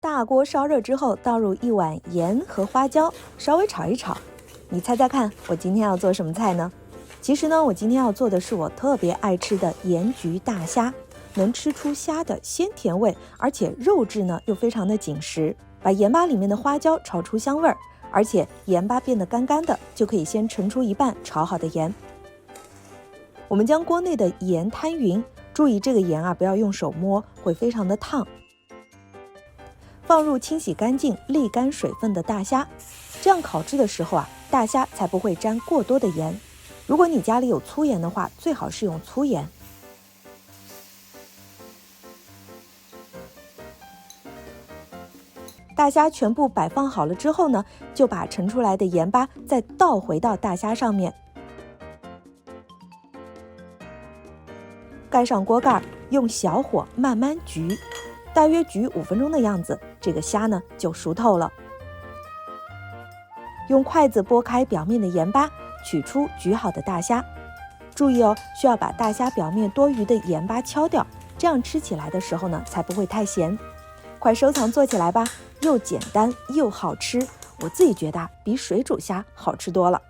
大锅烧热之后，倒入1碗盐和花椒，稍微炒一炒。你猜猜看，我今天要做什么菜呢？其实呢，我今天要做的是我特别爱吃的盐焗大虾，能吃出虾的鲜甜味，而且肉质呢又非常的紧实。把盐巴里面的花椒炒出香味儿，而且盐巴变得干干的，就可以先盛出一半炒好的盐。我们将锅内的盐摊匀，注意这个盐啊不要用手摸，会非常的烫。放入清洗干净、沥干水分的大虾，这样烤制的时候啊，大虾才不会沾过多的盐。如果你家里有粗盐的话，最好是用粗盐。大虾全部摆放好了之后呢，就把盛出来的盐巴再倒回到大虾上面，盖上锅盖，用小火慢慢焗，大约焗5分钟的样子，这个虾呢就熟透了。用筷子拨开表面的盐巴，取出焗好的大虾。注意哦，需要把大虾表面多余的盐巴敲掉，这样吃起来的时候呢才不会太咸。快收藏做起来吧，又简单又好吃，我自己觉得比水煮虾好吃多了。